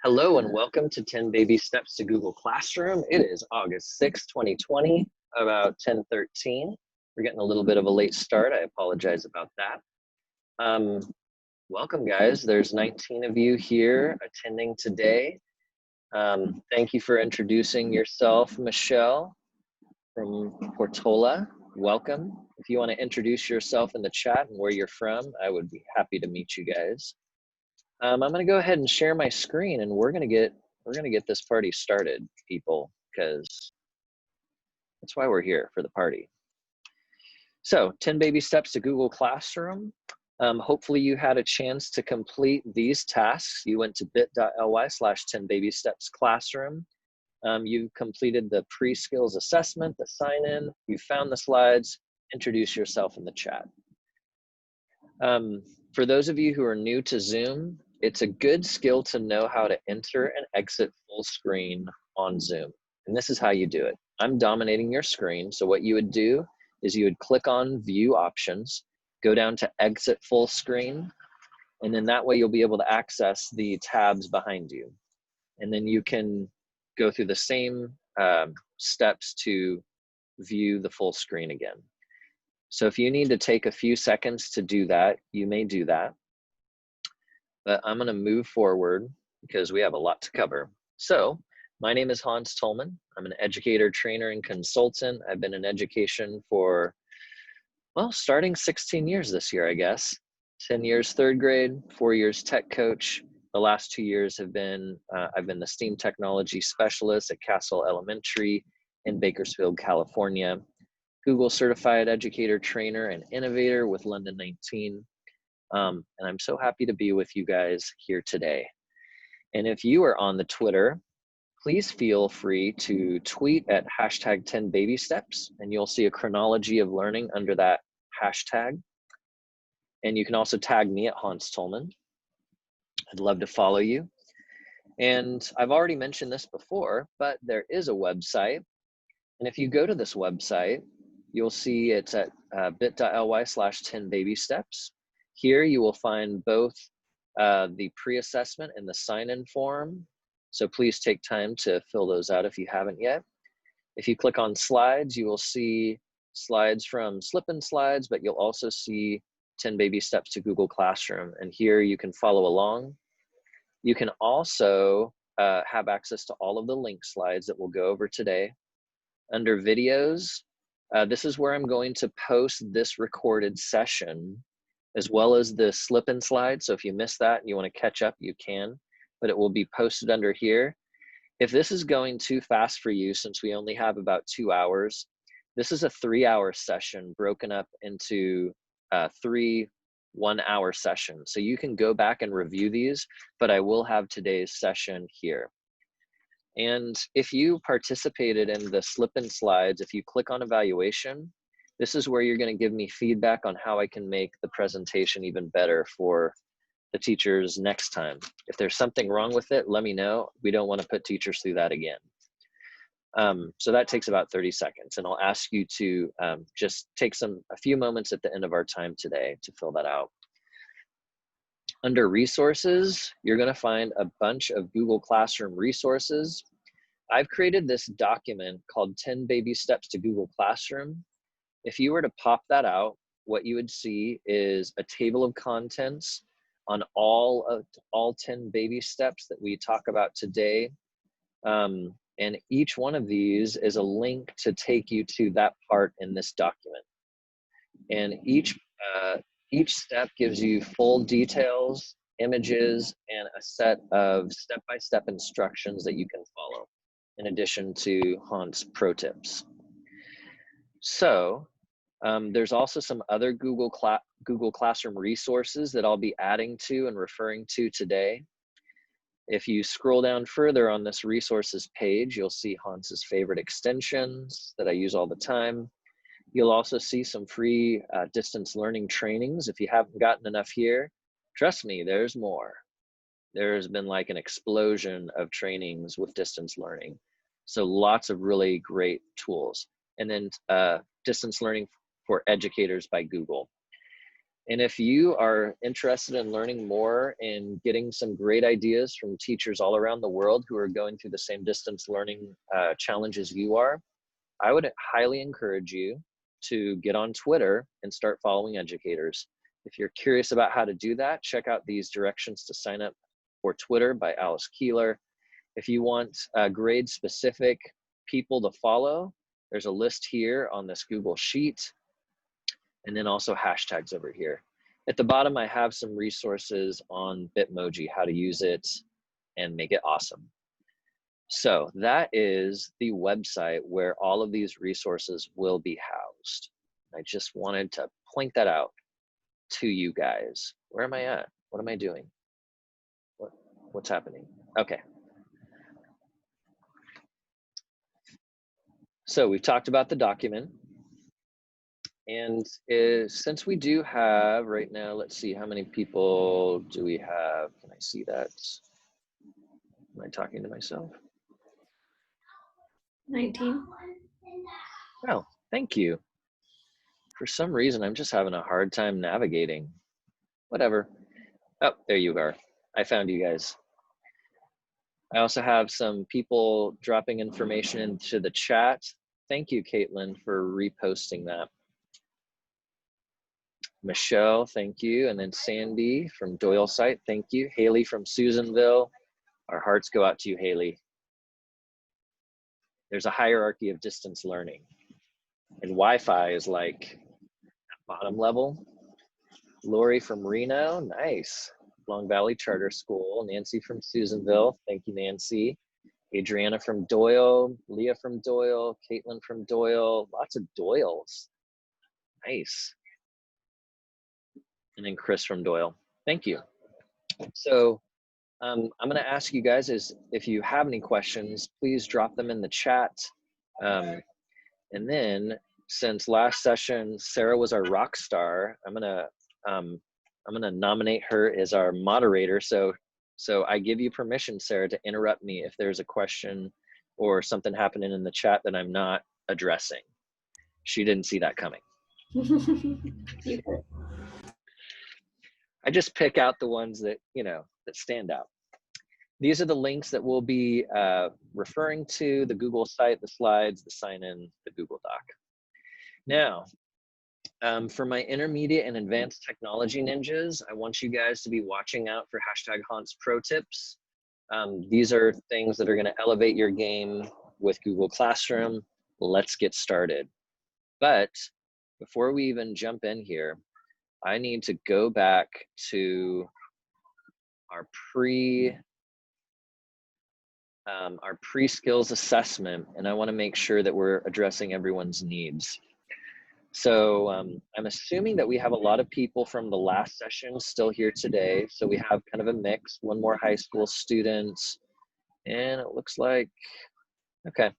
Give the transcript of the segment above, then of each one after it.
Hello and welcome to 10 Baby Steps to Google Classroom. It is August 6, 2020, about 10:13. We're getting a little bit of a late start. I apologize about that. Welcome, guys. There's 19 of you here attending today. Thank you for introducing yourself, Michelle from Portola. Welcome. If you want to introduce yourself in the chat and where you're from, I would be happy to meet you guys. I'm going to go ahead and share my screen, and we're going to get this party started, people, because that's why we're here, for the party. So 10 baby steps to Google Classroom. Hopefully you had a chance to complete these tasks. You went to bit.ly/10babystepsclassroom. You completed the pre-skills assessment, the sign-in, you found the slides, introduce yourself in the chat. For those of you who are new to Zoom, it's a good skill to know how to enter and exit full screen on Zoom. And this is how you do it. I'm dominating your screen. So what you would do is you would click on View Options, go down to Exit Full Screen, and then that way you'll be able to access the tabs behind you. And then you can go through the same steps to view the full screen again. So if you need to take a few seconds to do that, you may do that. But I'm going to move forward because we have a lot to cover. So my name is Hans Tolman. I'm an educator, trainer, and consultant. I've been in education for, well, starting 16 years this year, I guess. 10 years third grade, 4 years tech coach. The last 2 years have been, I've been the STEAM technology specialist at Castle Elementary in Bakersfield, California. Google certified educator, trainer, and innovator with London 19. And I'm so happy to be with you guys here today. And if you are on the Twitter, please feel free to tweet at hashtag 10babysteps, and you'll see a chronology of learning under that hashtag. And you can also tag me at Hans Tolman. I'd love to follow you. And I've already mentioned this before, but there is a website. And if you go to this website, you'll see it's at bit.ly/10babysteps. Here you will find both the pre-assessment and the sign-in form. So please take time to fill those out if you haven't yet. If you click on slides, you will see slides from Slip and Slides, but you'll also see 10 Baby Steps to Google Classroom. And here you can follow along. You can also have access to all of the link slides that we'll go over today. Under videos, this is where I'm going to post this recorded session, as well as the slip and slide. So if you missed that and you want to catch up, you can, but it will be posted under here. If this is going too fast for you, since we only have about 2 hours, this is a 3-hour session broken up into 3 one-hour sessions. So you can go back and review these, but I will have today's session here. And if you participated in the slip and slides, if you click on evaluation, this is where you're going to give me feedback on how I can make the presentation even better for the teachers next time. If there's something wrong with it, let me know. We don't want to put teachers through that again. So that takes about 30 seconds, and I'll ask you to just take a few moments at the end of our time today to fill that out. Under resources, you're going to find a bunch of Google Classroom resources. I've created this document called 10 Baby Steps to Google Classroom. If you were to pop that out, what you would see is a table of contents on all 10 baby steps that we talk about today. And each one of these is a link to take you to that part in this document. And each step gives you full details, images, and a set of step-by-step instructions that you can follow, in addition to Hans' pro tips. So there's also some other Google Classroom resources that I'll be adding to and referring to today. If you scroll down further on this resources page, you'll see Hans's favorite extensions that I use all the time. You'll also see some free distance learning trainings. If you haven't gotten enough here, trust me, there's more. There's been like an explosion of trainings with distance learning. So lots of really great tools. And then distance learning for educators by Google. And if you are interested in learning more and getting some great ideas from teachers all around the world who are going through the same distance learning challenges you are, I would highly encourage you to get on Twitter and start following educators. If you're curious about how to do that, check out these directions to sign up for Twitter by Alice Keeler. If you want grade specific people to follow, there's a list here on this Google Sheet, and then also hashtags over here. At the bottom, I have some resources on Bitmoji, how to use it and make it awesome. So that is the website where all of these resources will be housed. I just wanted to point that out to you guys. Where am I at? What am I doing? What's happening? Okay. So we've talked about the document. And since we do have right now, let's see, how many people do we have? Can I see that? Am I talking to myself? 19. Oh, thank you. For some reason, I'm just having a hard time navigating. Whatever. Oh, there you are. I found you guys. I also have some people dropping information into the chat. Thank you, Caitlin, for reposting that. Michelle, thank you. And then Sandy from Doyle site, thank you. Haley from Susanville. Our hearts go out to you, Haley. There's a hierarchy of distance learning. And Wi-Fi is like bottom level. Lori from Reno, nice. Long Valley Charter School. Nancy from Susanville, thank you, Nancy. Adriana from Doyle, Leah from Doyle, Caitlin from Doyle, lots of Doyles. Nice. And then Chris from Doyle. Thank you. So I'm going to ask you guys is if you have any questions, please drop them in the chat. And then since last session, Sarah was our rock star, I'm gonna nominate her as our moderator. So I give you permission, Sarah, to interrupt me if there's a question or something happening in the chat that I'm not addressing. She didn't see that coming. I just pick out the ones that, you know, that stand out. These are the links that we'll be referring to, the Google site, the slides, the sign-in, the Google Doc. Now, for my intermediate and advanced technology ninjas, I want you guys to be watching out for #Hans Pro Tips. These are things that are going to elevate your game with Google Classroom. Let's get started. But before we even jump in here, I need to go back to our pre-skills assessment, and I want to make sure that we're addressing everyone's needs. So I'm assuming that we have a lot of people from the last session still here today. So we have kind of a mix, one more high school student, and it looks like, okay.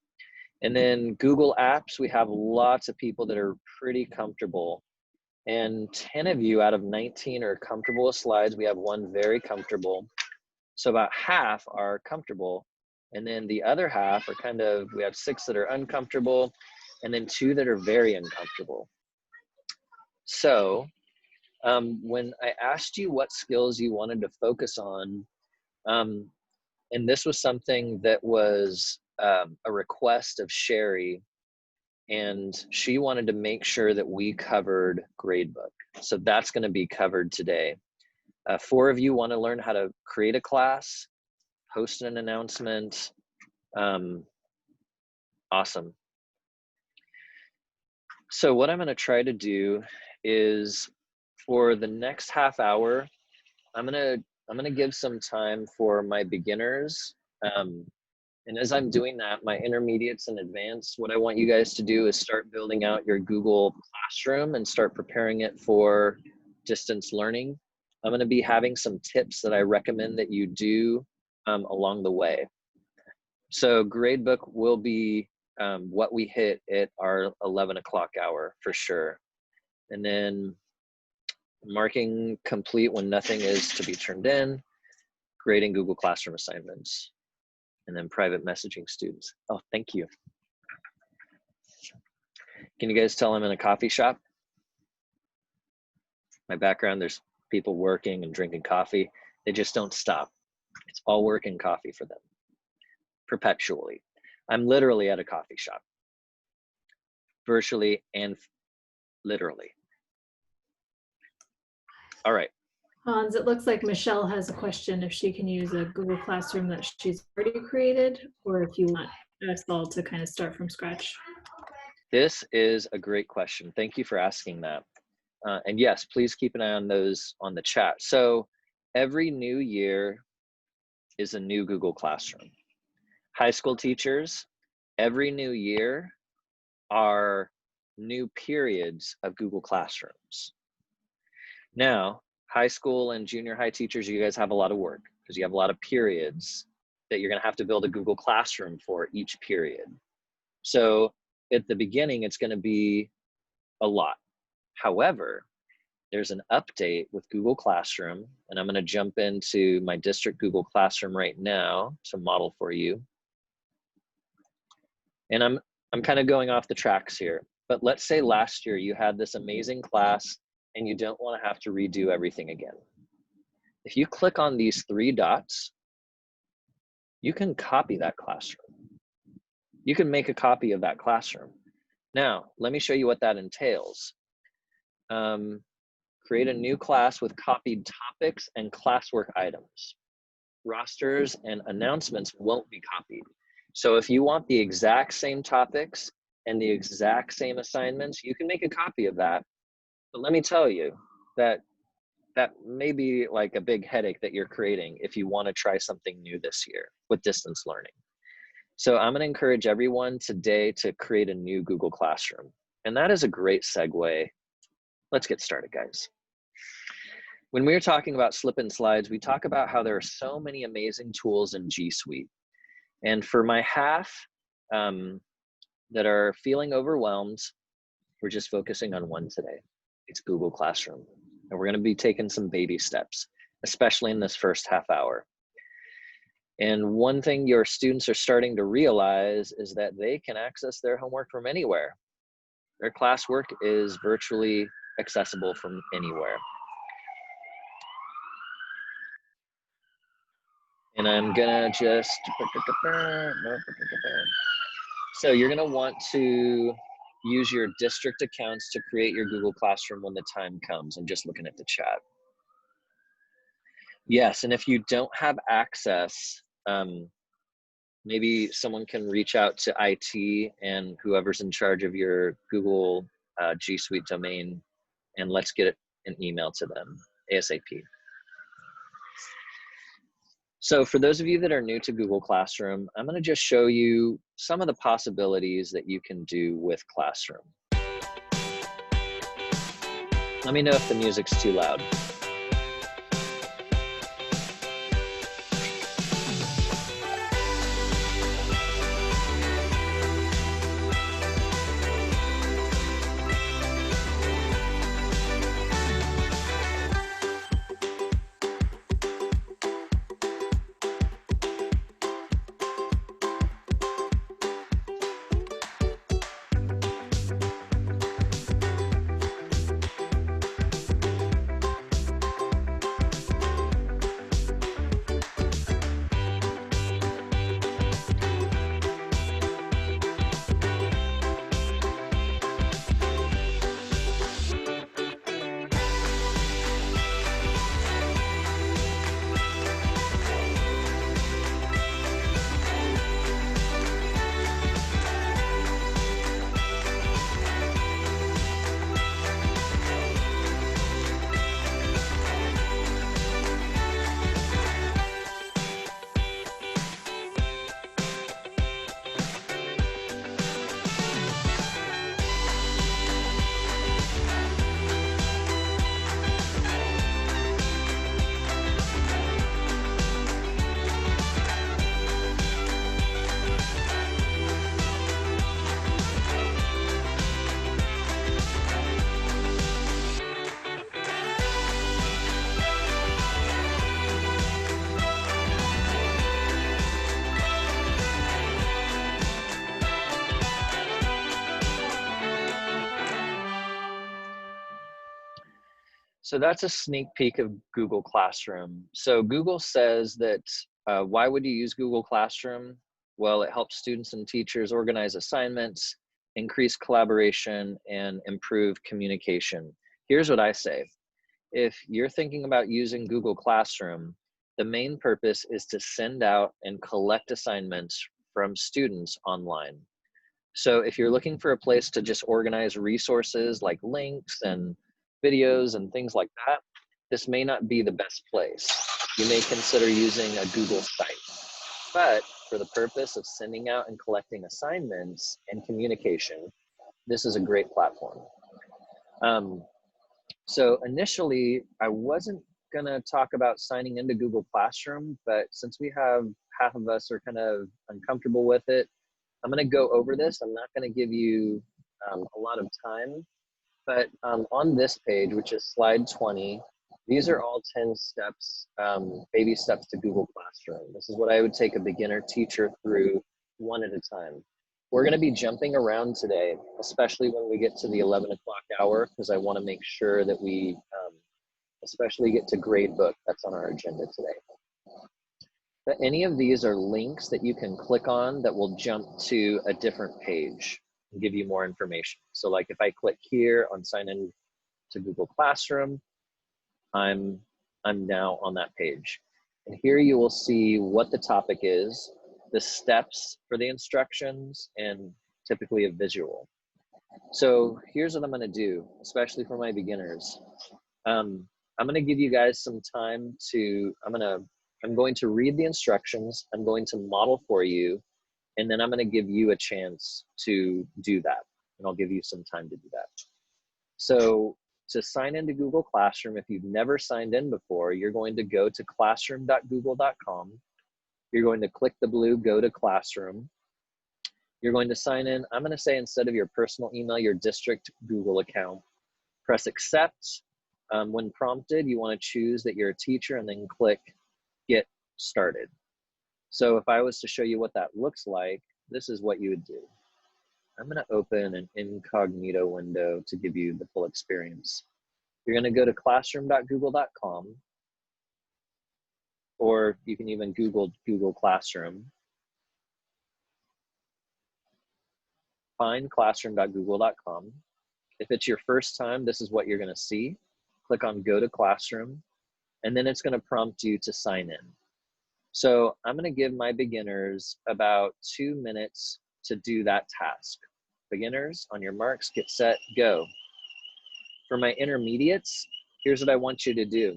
And then Google Apps, we have lots of people that are pretty comfortable. And 10 of you out of 19 are comfortable with slides. We have one very comfortable. So about half are comfortable. And then the other half are kind of, we have 6 that are uncomfortable, and then 2 that are very uncomfortable. So when I asked you what skills you wanted to focus on, and this was something that was a request of Sherry, and she wanted to make sure that we covered gradebook. So that's going to be covered today. 4 of you want to learn how to create a class, post an announcement. Awesome. So what I'm going to try to do is for the next half hour, I'm gonna give some time for my beginners. And as I'm doing that, my intermediates and advanced, what I want you guys to do is start building out your Google Classroom and start preparing it for distance learning. I'm gonna be having some tips that I recommend that you do along the way. So gradebook will be what we hit at our 11 o'clock hour for sure. And then marking complete when nothing is to be turned in, grading Google Classroom assignments, and then private messaging students. Oh, thank you. Can you guys tell I'm in a coffee shop? My background, there's people working and drinking coffee. They just don't stop. It's all work and coffee for them, perpetually. I'm literally at a coffee shop, virtually and literally. All right. Hans, it looks like Michelle has a question if she can use a Google Classroom that she's already created, or if you want us all to kind of start from scratch. This is a great question. Thank you for asking that. And yes, please keep an eye on those on the chat. So every new year is a new Google Classroom. High school teachers, every new year are new periods of Google Classrooms. Now, high school and junior high teachers, you guys have a lot of work because you have a lot of periods that you're going to have to build a Google Classroom for each period. So at the beginning, it's going to be a lot. However, there's an update with Google Classroom, and I'm going to jump into my district Google Classroom right now to model for you. And I'm kind of going off the tracks here, but let's say last year you had this amazing class and you don't want to have to redo everything again. If you click on these 3 dots, you can copy that classroom. You can make a copy of that classroom. Now, let me show you what that entails. Create a new class with copied topics and classwork items. Rosters and announcements won't be copied. So if you want the exact same topics and the exact same assignments, you can make a copy of that. But let me tell you that that may be like a big headache that you're creating if you want to try something new this year with distance learning. So I'm going to encourage everyone today to create a new Google Classroom. And that is a great segue. Let's get started, guys. When we're talking about slip and slides, we talk about how there are so many amazing tools in G Suite. And for my half that are feeling overwhelmed, we're just focusing on one today. It's Google Classroom. And we're going to be taking some baby steps, especially in this first half hour. And one thing your students are starting to realize is that they can access their homework from anywhere. Their classwork is virtually accessible from anywhere. And I'm gonna just, so you're gonna want to use your district accounts to create your Google Classroom when the time comes. I'm just looking at the chat. Yes, and if you don't have access, maybe someone can reach out to IT and whoever's in charge of your Google G Suite domain, and let's get an email to them ASAP. So for those of you that are new to Google Classroom, I'm going to just show you some of the possibilities that you can do with Classroom. Let me know if the music's too loud. So that's a sneak peek of Google Classroom. So Google says that why would you use Google Classroom? Well, it helps students and teachers organize assignments, increase collaboration, and improve communication. Here's what I say. If you're thinking about using Google Classroom, the main purpose is to send out and collect assignments from students online. So if you're looking for a place to just organize resources like links and videos and things like that, this may not be the best place. You may consider using a Google site. But for the purpose of sending out and collecting assignments and communication, this is a great platform. So initially, I wasn't gonna talk about signing into Google Classroom, but since we have half of us are kind of uncomfortable with it, I'm gonna go over this. I'm not gonna give you a lot of time, but on this page, which is slide 20, these are all 10 steps, baby steps to Google Classroom. This is what I would take a beginner teacher through one at a time. We're gonna be jumping around today, especially when we get to the 11 o'clock hour, because I wanna make sure that we especially get to grade book. That's on our agenda today. But any of these are links that you can click on that will jump to a different page and give you more information. So like if I click here on sign in to Google Classroom, I'm now on that page. And here you will see what the topic is, the steps for the instructions, and typically a visual. So here's what I'm gonna do, especially for my beginners. I'm gonna give you guys some time to, I'm going to read the instructions, I'm going to model for you, and then I'm gonna give you a chance to do that. And I'll give you some time to do that. So to sign into Google Classroom, if you've never signed in before, you're going to go to classroom.google.com. You're going to click the blue Go to Classroom. You're going to sign in. I'm going to say instead of your personal email, your district Google account. Press accept. When prompted, you want to choose that you're a teacher and then click Get Started. So if I was to show you what that looks like, this is what you would do. I'm going to open an incognito window to give you the full experience. You're going to go to classroom.google.com, or you can even Google Google Classroom. Find classroom.google.com. If it's your first time, this is what you're going to see. Click on Go to Classroom, and then it's going to prompt you to sign in. So I'm going to give my beginners about 2 minutes to do that task. Beginners, on your marks, get set, go. For my intermediates, here's what I want you to do.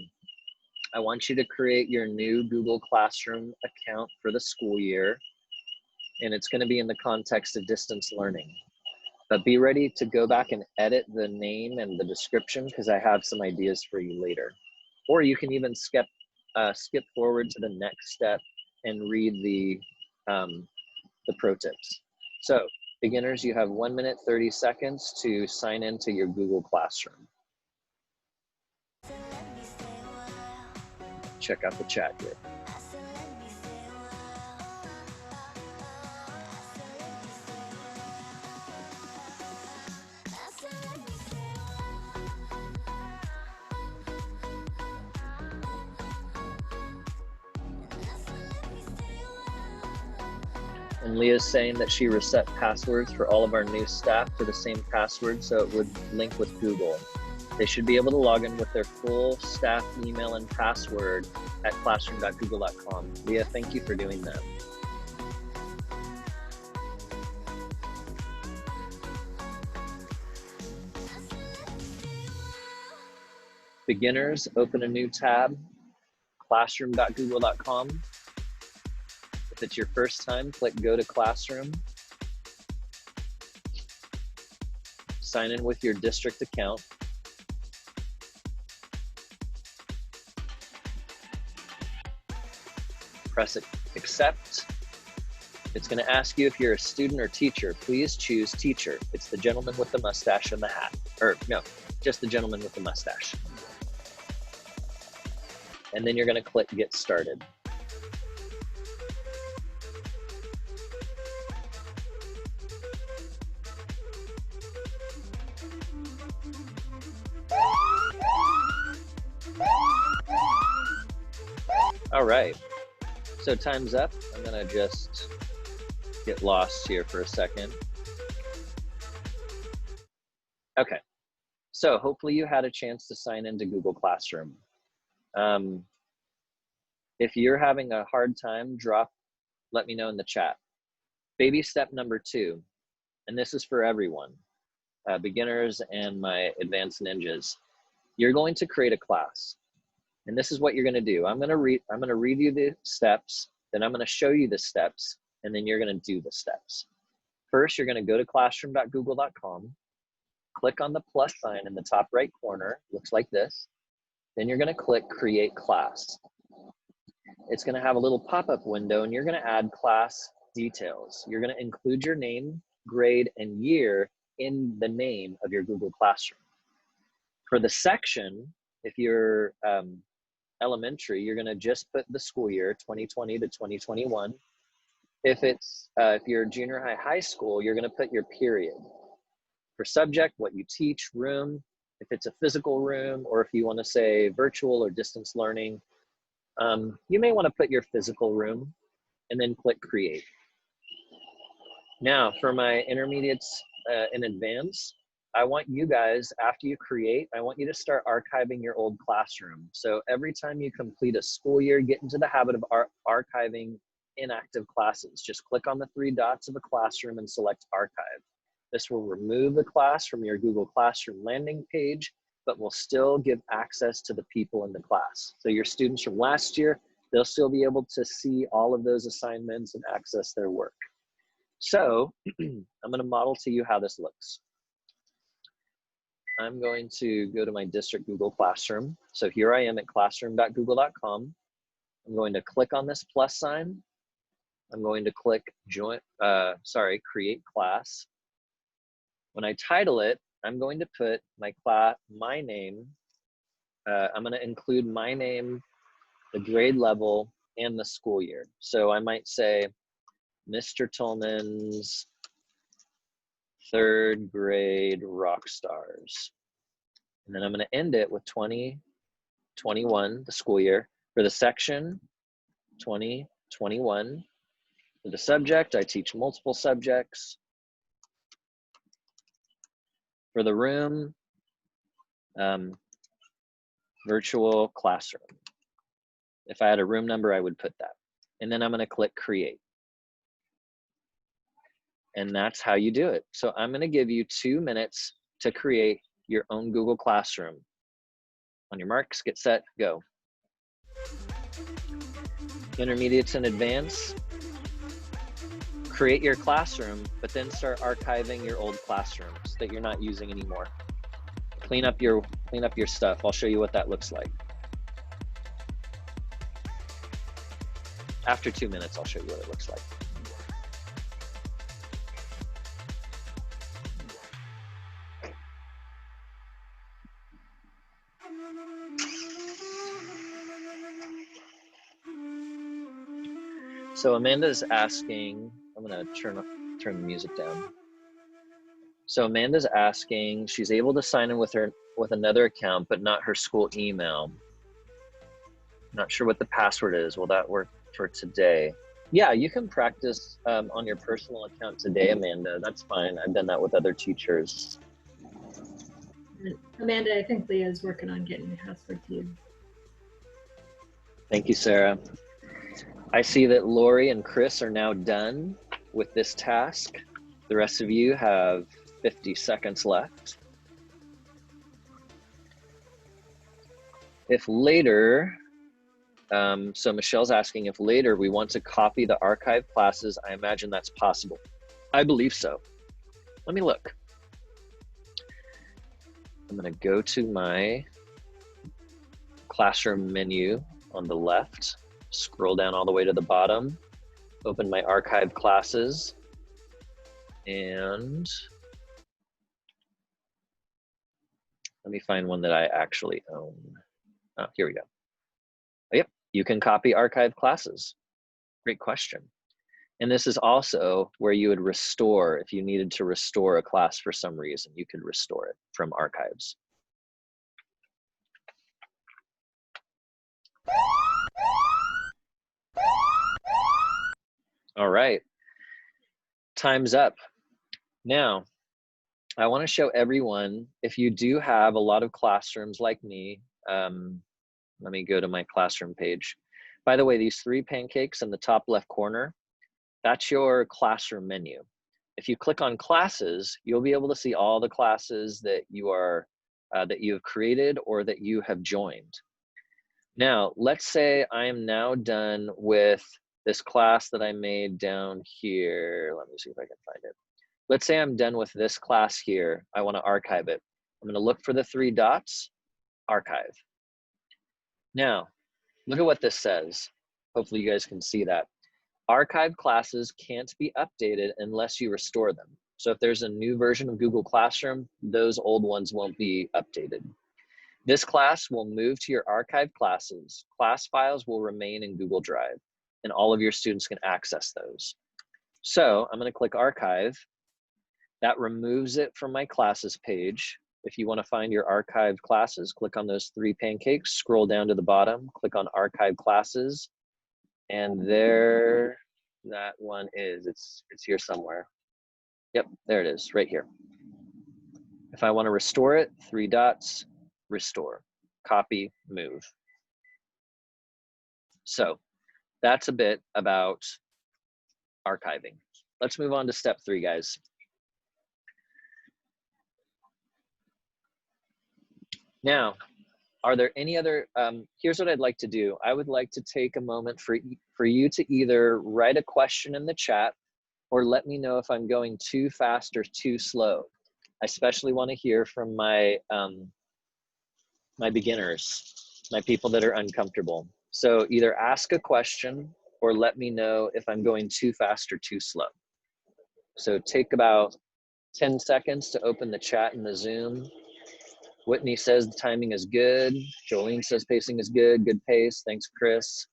I want you to create your new Google Classroom account for the school year, and it's going to be in the context of distance learning. But be ready to go back and edit the name and the description, because I have some ideas for you later. Or you can even skip forward to the next step and read the pro tips. So beginners, you have 1 minute, 30 seconds to sign into your Google Classroom. Check out the chat here. And Leah's saying that she reset passwords for all of our new staff to the same password so it would link with Google. They should be able to log in with their full staff email and password at classroom.google.com. Leah, thank you for doing that. Beginners, open a new tab, classroom.google.com. If it's your first time, click Go to Classroom. Sign in with your district account. Press accept. It's going to ask you if you're a student or teacher. Please choose teacher. It's the gentleman with the mustache and the hat. Or no, just the gentleman with the mustache. And then you're going to click Get Started. All right, so time's up. I'm gonna just get lost here for a second. Okay, so hopefully you had a chance to sign into Google Classroom. If you're having a hard time, let me know in the chat. Baby step number 2, and this is for everyone, beginners and my advanced ninjas. You're going to create a class, and this is what you're going to do. I'm going to read you the steps, then I'm going to show you the steps, and then you're going to do the steps. First, you're going to go to classroom.google.com, click on the plus sign in the top right corner, looks like this. Then you're going to click Create Class. It's going to have a little pop-up window, and you're going to add class details. You're going to include your name, grade, and year in the name of your Google Classroom. For the section, if you're elementary, you're going to just put the school year, 2020 to 2021. If you're junior high school, you're going to put your period. For subject, what you teach, room, if it's a physical room, or if you want to say virtual or distance learning, you may want to put your physical room and then click Create. Now, for my intermediates in advance, I want you guys, after you create, I want you to start archiving your old classroom. So every time you complete a school year, get into the habit of archiving inactive classes. Just click on the 3 dots of a classroom and select Archive. This will remove the class from your Google Classroom landing page, but will still give access to the people in the class. So your students from last year, they'll still be able to see all of those assignments and access their work. So I'm going to model to you how this looks. I'm going to go to my district Google Classroom. So here I am at classroom.google.com. I'm going to click on this plus sign. I'm going to click Create Class. When I title it, I'm going to put my name. I'm going to include my name, the grade level, and the school year. So I might say Mr. Tillman's 3rd grade rock stars. And then I'm going to end it with 2021, the school year. For the section, 2021. For the subject, I teach multiple subjects. For the room, virtual classroom. If I had a room number, I would put that. And then I'm going to click Create. And that's how you do it. So I'm going to give you 2 minutes to create your own Google Classroom. On your marks, get set, go. Intermediates and advanced, create your classroom, but then start archiving your old classrooms that you're not using anymore. Clean up your stuff. I'll show you what that looks like. After 2 minutes, I'll show you what it looks like. So Amanda's asking, I'm gonna turn the music down. So Amanda's asking, she's able to sign in with another account, but not her school email. Not sure what the password is. Will that work for today? Yeah, you can practice on your personal account today, Amanda. That's fine. I've done that with other teachers. Amanda, I think Leah's working on getting the password to you. Thank you, Sarah. I see that Lori and Chris are now done with this task. The rest of you have 50 seconds left. If later, so Michelle's asking if later we want to copy the archive classes, I imagine that's possible. I believe so. Let me look. I'm gonna go to my classroom menu on the left, scroll down all the way to the bottom, open my archive classes, and let me find one that I actually own. Oh, here we go. Oh, yep, you can copy archive classes. Great question. And this is also where you would restore, if you needed to restore a class for some reason, you could restore it from archives. All right, time's up. Now, I want to show everyone, if you do have a lot of classrooms like me, let me go to my classroom page. By the way, these 3 pancakes in the top left corner, that's your classroom menu. If you click on classes, you'll be able to see all the classes that you have created or that you have joined. Now, let's say I am now done with this class that I made down here. Let me see if I can find it. Let's say I'm done with this class here. I want to archive it. I'm going to look for the 3 dots, archive. Now, look at what this says. Hopefully you guys can see that. Archived classes can't be updated unless you restore them. So if there's a new version of Google Classroom, those old ones won't be updated. This class will move to your archived classes. Class files will remain in Google Drive, and all of your students can access those. So I'm going to click archive. That removes it from my classes page. If you want to find your archived classes, click on those 3 pancakes, scroll down to the bottom, click on archive classes, and there that one is. It's here somewhere. Yep, there it is, right here. If I want to restore it, 3 dots, restore, copy, move. So that's a bit about archiving. Let's move on to step 3, guys. Now, are there any other, here's what I'd like to do. I would like to take a moment for you to either write a question in the chat or let me know if I'm going too fast or too slow. I especially want to hear from my, my beginners, my people that are uncomfortable. So either ask a question or let me know if I'm going too fast or too slow. So take about 10 seconds to open the chat in the Zoom. Whitney says the timing is good. Jolene says pacing is good, good pace. Thanks, Chris.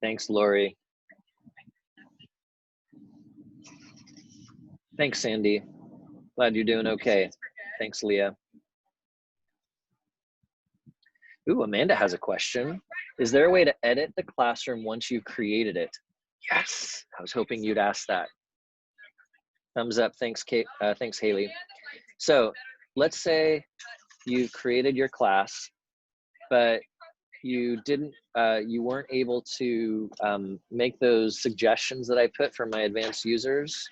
Thanks, Lori. Thanks, Sandy. Glad you're doing okay. Thanks, Leah. Ooh, Amanda has a question. Is there a way to edit the classroom once you've created it? Yes, I was hoping you'd ask that. Thumbs up, thanks, Kate. Thanks, Haley. So let's say you created your class, but you weren't able to make those suggestions that I put for my advanced users.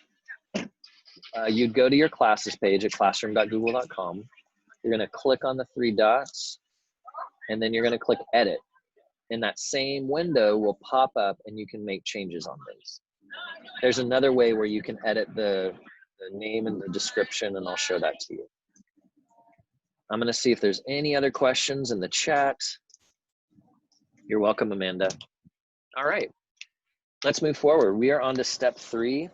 You'd go to your classes page at classroom.google.com. You're gonna click on the 3 dots, and then you're gonna click edit. And that same window will pop up and you can make changes on those. There's another way where you can edit the name and the description, and I'll show that to you. I'm gonna see if there's any other questions in the chat. You're welcome, Amanda. All right, let's move forward. We are on to step 3.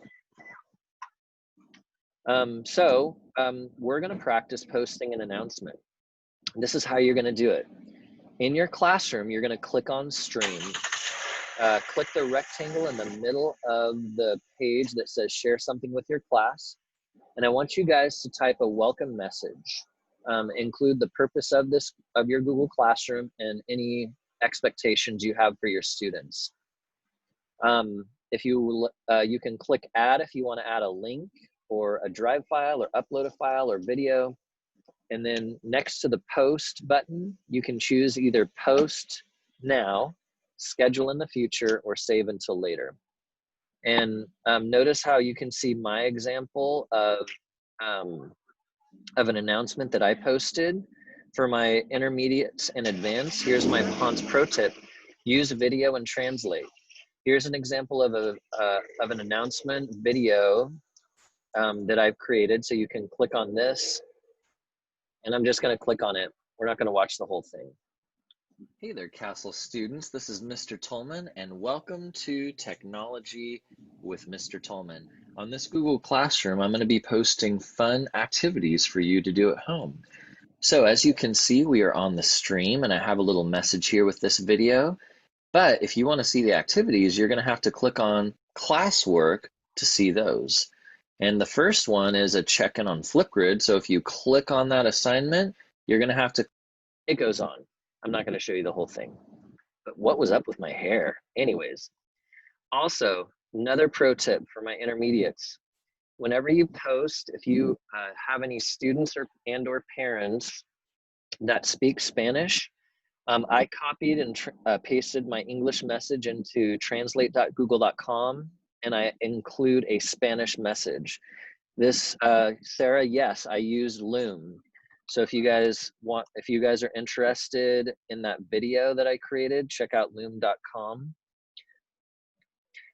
We're gonna practice posting an announcement. This is how you're gonna do it. In your classroom, you're gonna click on stream. Click the rectangle in the middle of the page that says share something with your class. And I want you guys to type a welcome message. Include the purpose of your Google Classroom and any expectations you have for your students. If you can click add if you want to add a link or a drive file or upload a file or video. And then next to the post button, you can choose either post now, schedule in the future, or save until later. And notice how you can see my example of an announcement that I posted for my intermediates and advanced. Here's my Ponce pro tip: use video and translate. Here's an example of an announcement video that I've created. So you can click on this, and I'm just going to click on it. We're not going to watch the whole thing. Hey there, Castle students. This is Mr. Tolman, and welcome to Technology with Mr. Tolman. On this Google Classroom, I'm going to be posting fun activities for you to do at home. So as you can see, we are on the stream, and I have a little message here with this video. But if you want to see the activities, you're going to have to click on classwork to see those. And the first one is a check-in on Flipgrid. So if you click on that assignment, you're going to have to, it goes on. I'm not going to show you the whole thing. But what was up with my hair? Anyways, also, another pro tip for my intermediates. Whenever you post, if you have any students or parents that speak Spanish, I copied and pasted my English message into translate.google.com, and I include a Spanish message. This, Sarah, yes, I used Loom. So if you guys are interested in that video that I created, check out loom.com.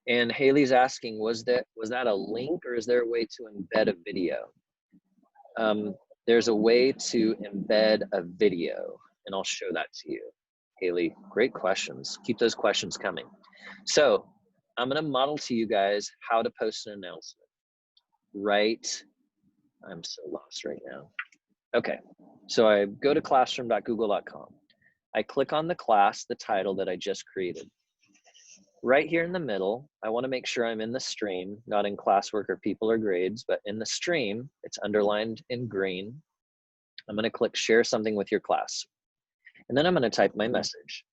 And Haley's asking, was that a link, or is there a way to embed a video? There's a way to embed a video, and I'll show that to you. Haley, great questions. Keep those questions coming. So I'm gonna model to you guys how to post an announcement. I'm so lost right now. Okay, so I go to classroom.google.com. I click on the class, the title that I just created. Right here in the middle, I want to make sure I'm in the stream, not in classwork or people or grades, but in the stream, it's underlined in green. I'm going to click share something with your class. And then I'm going to type my message.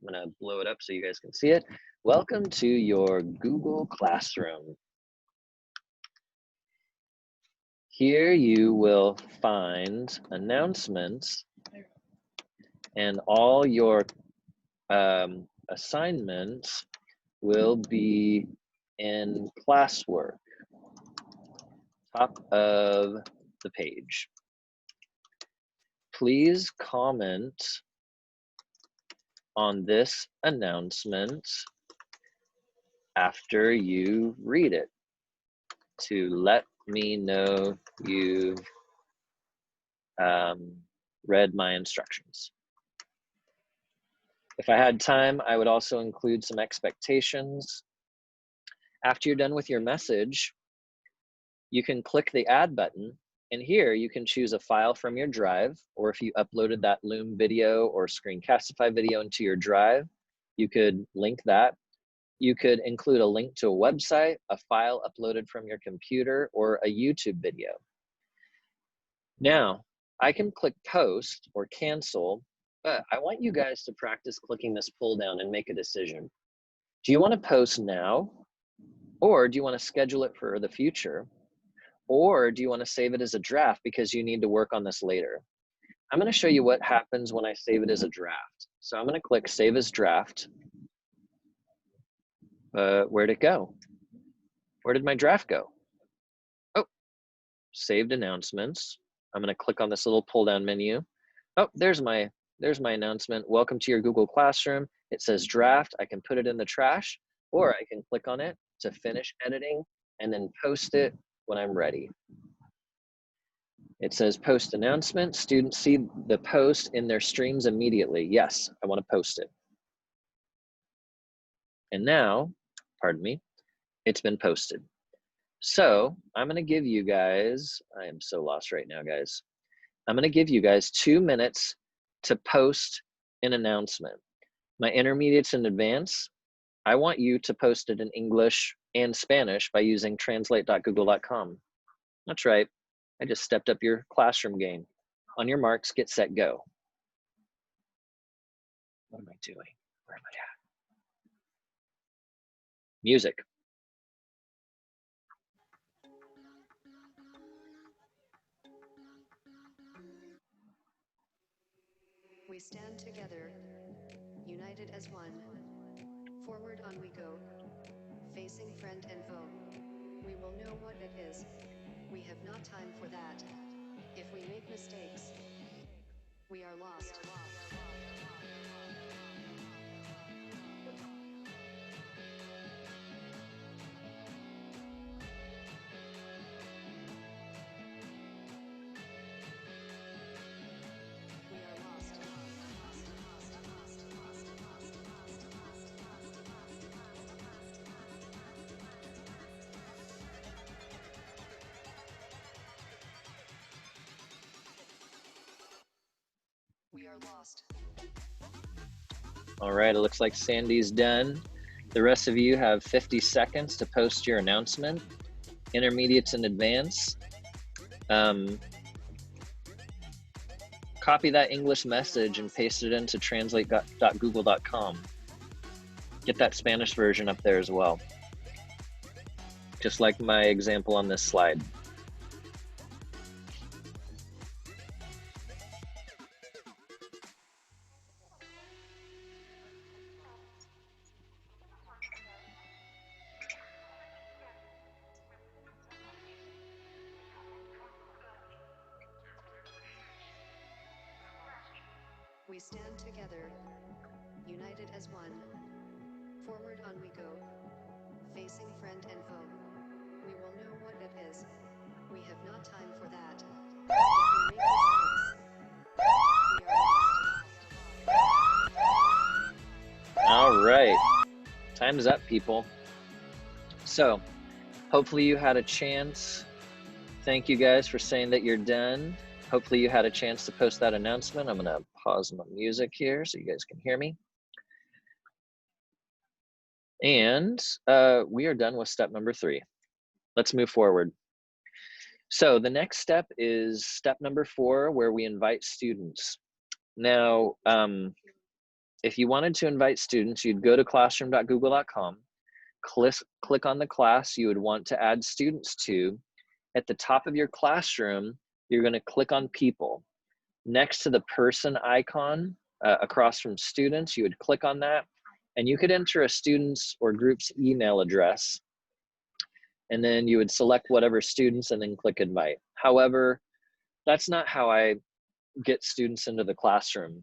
I'm going to blow it up so you guys can see it. Welcome to your Google Classroom. Here you will find announcements and all your assignments will be in classwork, top of the page. Please comment on this announcement after you read it to let me know you've read my instructions. If I had time, I would also include some expectations. After you're done with your message, you can click the add button, and here you can choose a file from your drive, or if you uploaded that Loom video or Screencastify video into your drive, you could link that. You could include a link to a website, a file uploaded from your computer, or a YouTube video. Now, I can click post or cancel, but I want you guys to practice clicking this pull down and make a decision. Do you want to post now? Or do you want to schedule it for the future? Or do you want to save it as a draft because you need to work on this later? I'm going to show you what happens when I save it as a draft. So I'm going to click Save as Draft. Where'd it go? Where did my draft go? Oh, Saved Announcements. I'm going to click on this little pull-down menu. Oh, there's my announcement. Welcome to your Google Classroom. It says draft. I can put it in the trash, or I can click on it to finish editing and then post it when I'm ready. It says post announcement. Students see the post in their streams immediately. Yes, I want to post it. And now, pardon me, it's been posted. So I'm going to give you guys, I am so lost right now, guys. I'm going to give you guys 2 minutes to post an announcement. My intermediates and advanced, I want you to post it in English and Spanish by using translate.google.com. That's right. I just stepped up your classroom game. On your marks, get set, go. What am I doing? Where am I at? Music. We stand together, united as one. Forward on we go, facing friend and foe. We will know what it is. We have not time for that. If we make mistakes, we are lost. We are lost. We are lost. All right, it looks like Sandy's done. The rest of you have 50 seconds to post your announcement. Intermediates and advanced. copy that English message and paste it into translate.google.com. Get that Spanish version up there as well. Just like my example on this slide. We stand together, united as one. Forward on we go, facing friend and foe. We will know what it is. We have not time for that. If we make mistakes, we are lost. All right, time's up, people. So hopefully you had a chance. Thank you guys for saying that you're done. Hopefully you had a chance to post that announcement. I'm gonna pause my music here so you guys can hear me. And we are done with step number 3. Let's move forward. So the next step is step number 4, where we invite students. Now, if you wanted to invite students, you'd go to classroom.google.com, click on the class you would want to add students to. At the top of your classroom, you're going to click on people. Next to the person icon across from students, you would click on that, and you could enter a student's or group's email address, and then you would select whatever students and then click invite. However, that's not how I get students into the classroom.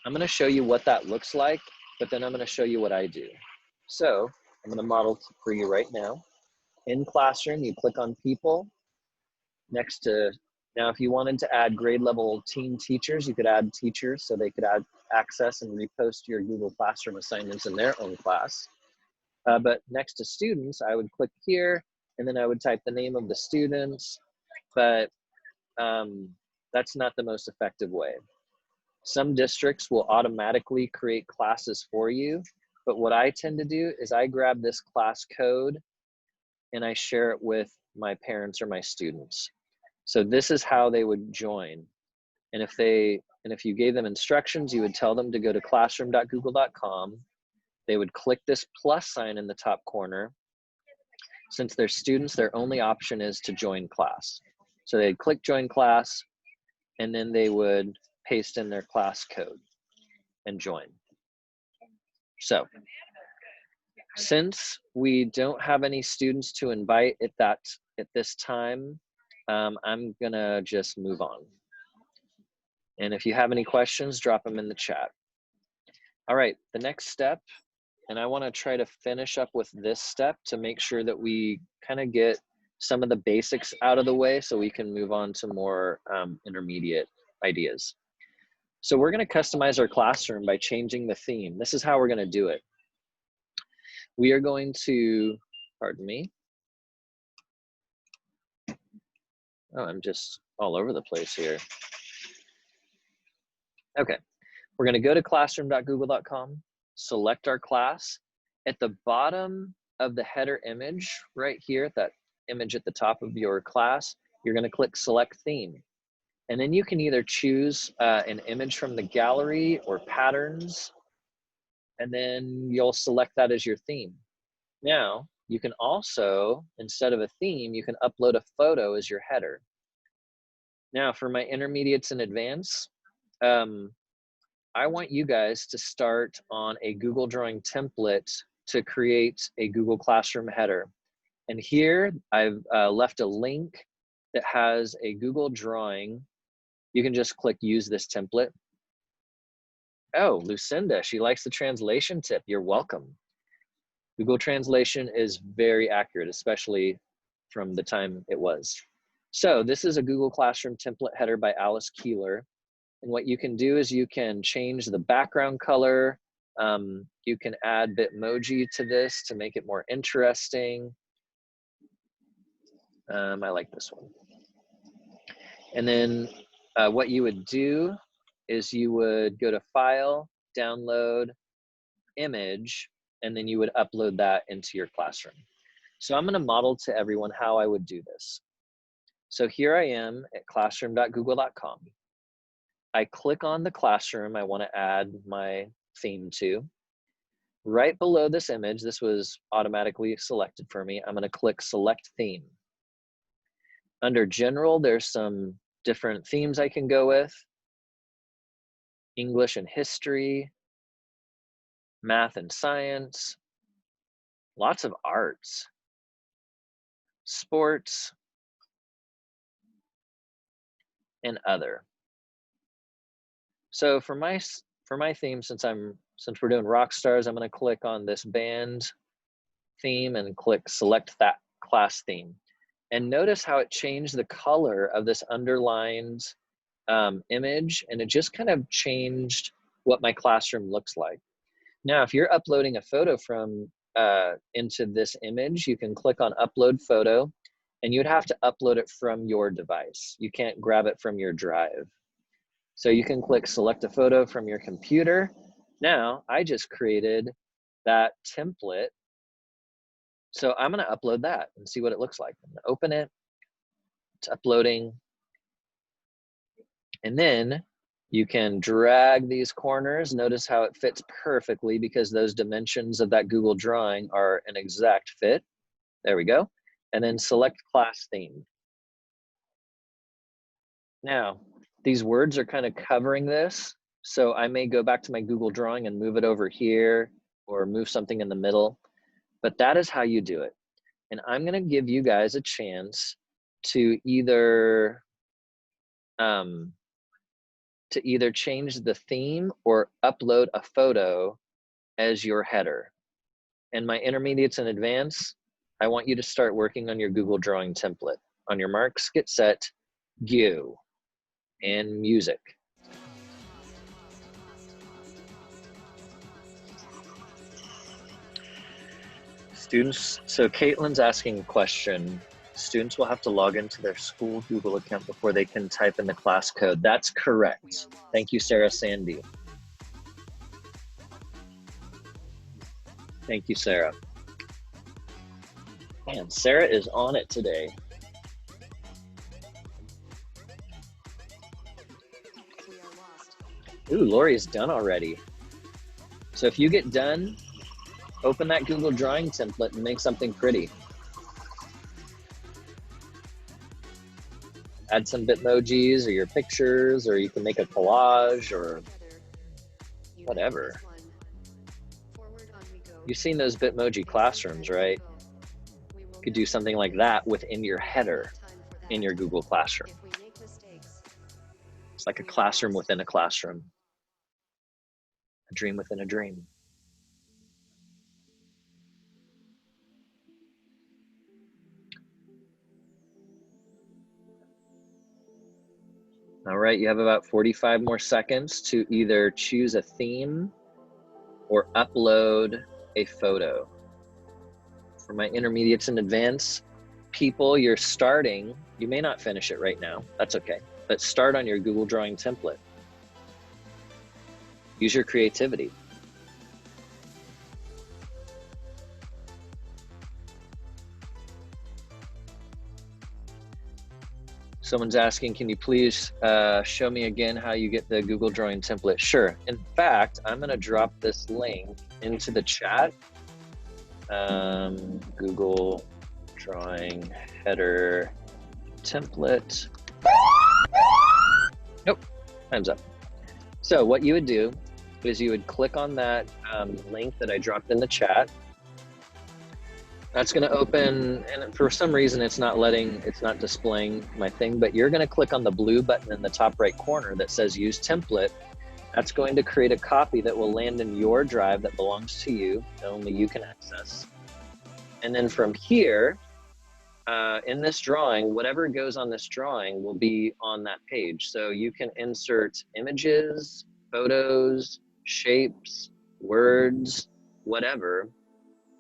I'm going to show you what that looks like, but then I'm going to show you what I do. So I'm going to model for you right now. In Classroom, you click on people. Next to, now if you wanted to add grade level teen teachers, you could add teachers so they could access and repost your Google Classroom assignments in their own class. But next to students, I would click here, and then I would type the name of the students, but that's not the most effective way. Some districts will automatically create classes for you, but what I tend to do is I grab this class code and I share it with my parents or my students. So this is how they would join. And if you gave them instructions, you would tell them to go to classroom.google.com. They would click this plus sign in the top corner. Since they're students, their only option is to join class. So they'd click join class, and then they would paste in their class code and join. So since we don't have any students to invite at this time, I'm gonna just move on. And if you have any questions, drop them in the chat. All right, the next step, and I wanna try to finish up with this step to make sure that we kind of get some of the basics out of the way so we can move on to more intermediate ideas. So we're gonna customize our classroom by changing the theme. This is how we're gonna do it. We are going to, pardon me. Oh, I'm just all over the place here. Okay, we're gonna go to classroom.google.com, select our class. At the bottom of the header image, right here, that image at the top of your class, you're gonna click select theme. And then you can either choose an image from the gallery or patterns, and then you'll select that as your theme. Now, you can also, instead of a theme, you can upload a photo as your header. Now, for my intermediates and advanced, I want you guys to start on a Google Drawing template to create a Google Classroom header. And here, I've left a link that has a Google Drawing. You can just click use this template. Oh, Lucinda, she likes the translation tip. You're welcome. Google Translation is very accurate, especially from the time it was. So this is a Google Classroom template header by Alice Keeler. And what you can do is you can change the background color. You can add Bitmoji to this to make it more interesting. I like this one. And then what you would do is you would go to File, Download, Image, and then you would upload that into your classroom. So I'm gonna model to everyone how I would do this. So here I am at classroom.google.com. I click on the classroom I want to add my theme to. Right below this image, this was automatically selected for me. I'm going to click Select Theme. Under General, there's some different themes I can go with. English and history, math and science, lots of arts, sports, and other. So for my theme, since we're doing rock stars, I'm going to click on this band theme and click Select that class theme. And notice how it changed the color of this underlined image, and it just kind of changed what my classroom looks like. Now, if you're uploading a photo from into this image, you can click on Upload Photo, and you'd have to upload it from your device. You can't grab it from your drive. So you can click Select a Photo from your computer. Now, I just created that template. So I'm going to upload that and see what it looks like. I'm going to open it. It's uploading. And then you can drag these corners. Notice how it fits perfectly because those dimensions of that Google drawing are an exact fit. There we go. And then select class theme. Now, these words are kind of covering this. So I may go back to my Google drawing and move it over here or move something in the middle. But that is how you do it. And I'm going to give you guys a chance to either change the theme or upload a photo as your header. And my intermediates and advanced, I want you to start working on your Google Drawing template. On your marks, get set, go, and music. Students, so Caitlin's asking a question. Students will have to log into their school Google account before they can type in the class code. That's correct. Thank you, Sarah Sandy. Thank you, Sarah. Man, Sarah is on it today. Ooh, Lori's done already. So if you get done, open that Google Drawing template and make something pretty. Add some Bitmojis or your pictures, or you can make a collage or whatever. You've seen those Bitmoji classrooms, right? You could do something like that within your header in your Google Classroom. It's like a classroom within a classroom. A dream within a dream. All right, you have about 45 more seconds to either choose a theme or upload a photo. For my intermediates and advanced people, you're starting, you may not finish it right now, that's okay, but start on your Google Drawing template. Use your creativity. Someone's asking, can you please show me again how you get the Google Drawing template? Sure. In fact, I'm going to drop this link into the chat. Google Drawing header template. Nope, time's up. So what you would do is you would click on that link that I dropped in the chat. That's going to open, and for some reason it's not displaying my thing, but you're going to click on the blue button in the top right corner that says use template. That's going to create a copy that will land in your drive that belongs to you, that only you can access. And then from here, in this drawing, whatever goes on this drawing will be on that page. So you can insert images, photos, shapes, words, whatever.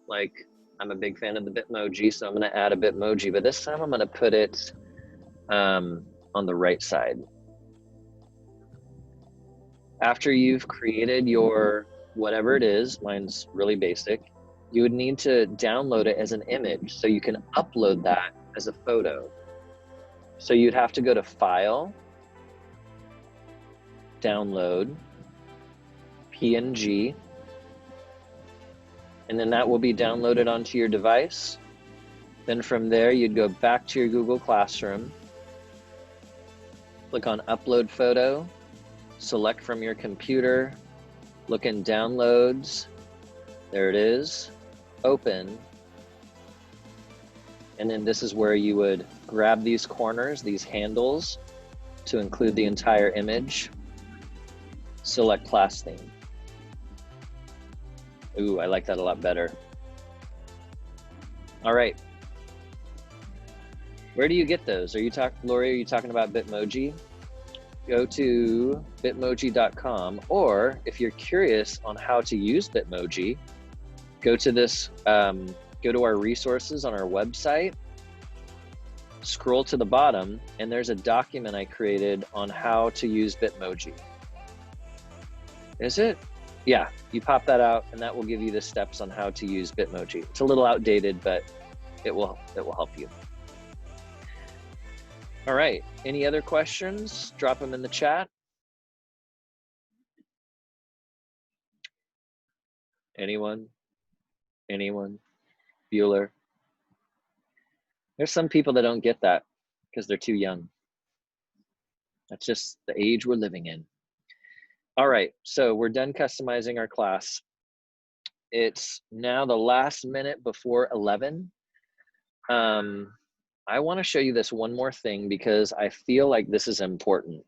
Like, I'm a big fan of the Bitmoji, so I'm going to add a Bitmoji, but this time I'm going to put it on the right side. After you've created your whatever it is, mine's really basic, you would need to download it as an image so you can upload that as a photo. So you'd have to go to File, download PNG, and then that will be downloaded onto your device. Then from there, you'd go back to your Google Classroom, click on Upload Photo, select from your computer, look in Downloads, there it is, open, and then this is where you would grab these corners, these handles, to include the entire image, select class theme. Ooh, I like that a lot better. All right. Where do you get those? Lori, are you talking about Bitmoji? Go to bitmoji.com, or if you're curious on how to use Bitmoji, go to this, go to our resources on our website, scroll to the bottom, and there's a document I created on how to use Bitmoji. Is it? Yeah, you pop that out and that will give you the steps on how to use Bitmoji. It's a little outdated, but it will help you. All right, any other questions? Drop them in the chat. Anyone? Anyone? Bueller? There's some people that don't get that because they're too young. That's just the age we're living in. All right, so we're done customizing our class. It's now the last minute before 11. I want to show you this one more thing because I feel like this is important.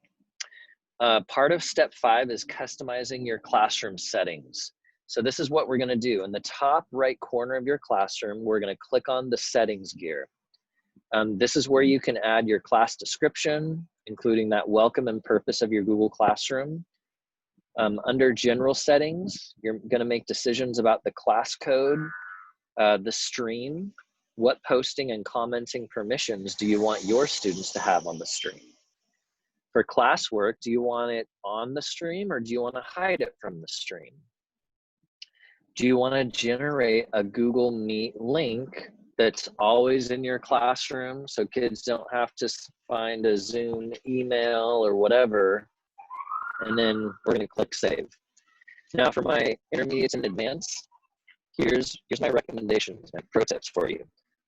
Part of step 5 is customizing your classroom settings. So this is what we're going to do. In the top right corner of your classroom, we're going to click on the settings gear. This is where you can add your class description, including that welcome and purpose of your Google Classroom. Under general settings, you're going to make decisions about the class code, the stream, what posting and commenting permissions do you want your students to have on the stream? For classwork, do you want it on the stream or do you want to hide it from the stream? Do you want to generate a Google Meet link that's always in your classroom so kids don't have to find a Zoom email or whatever? And then we're going to click save. Now for my intermediates and advanced, here's my recommendations, my pro tips for you.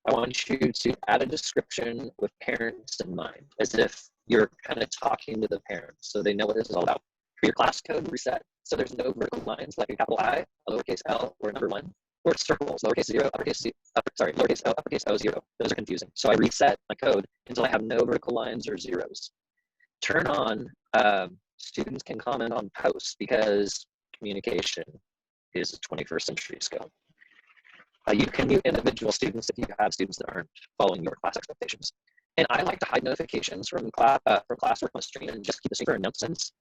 I want you to add a description with parents in mind, as if you're kind of talking to the parents so they know what this is all about. For your class code reset, so there's no vertical lines like a capital I, a lowercase l, or a number 1, or circles, lowercase 0, uppercase C, lowercase l, uppercase O, 0. Those are confusing. So I reset my code until I have no vertical lines or zeros. Turn on students can comment on posts because communication is a 21st century skill. You can mute individual students if you have students that aren't following your class expectations. And I like to hide notifications from classwork on the stream and just keep the stream for announcements.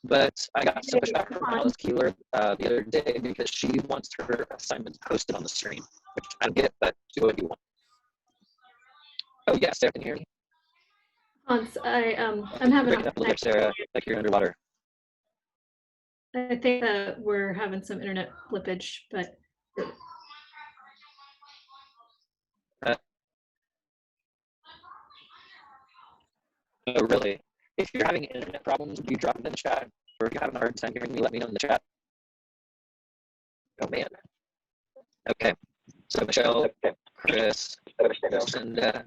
But I got some pushback from Alice Keeler the other day because she wants her assignments posted on the stream, which I don't get it, but do what you want. Oh yes, Sarah, can you hear me? Hans, I'm having a little bit, Sarah, like you're underwater. I think that we're having some internet flippage, but oh, really? If you're having internet problems, would you drop them in the chat? Or if you're having a hard time hearing me, let me know in the chat. Oh, man. Okay. So, Michelle, Chris, Lucinda.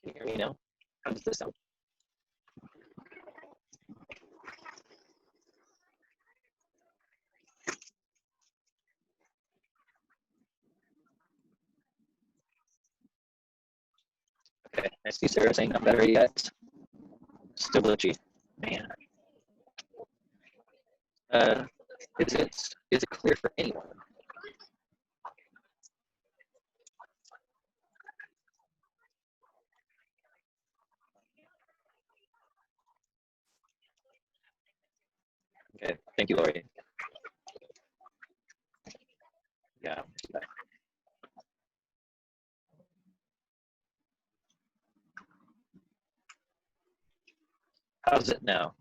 Can you hear me now? How does this sound? Okay, I see Sarah saying not better yet. Still glitchy. Man. Is it clear for anyone? Okay, thank you, Lori. Yeah. How's it now?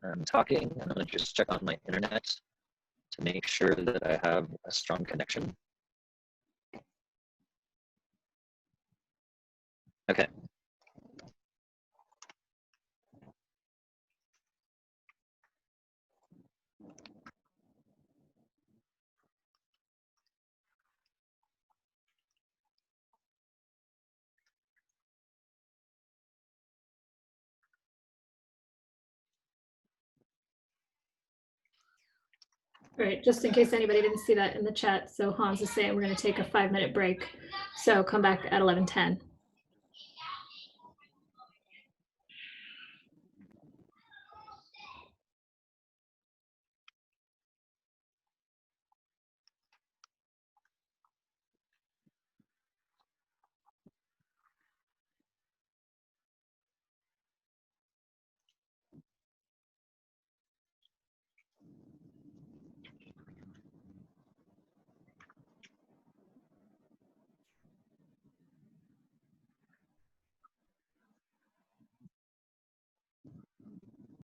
I'm talking, and I'm gonna just check on my internet to make sure that I have a strong connection. Okay. All right, just in case anybody didn't see that in the chat. So Hans is saying we're going to take a 5-minute break. So come back at 11:10.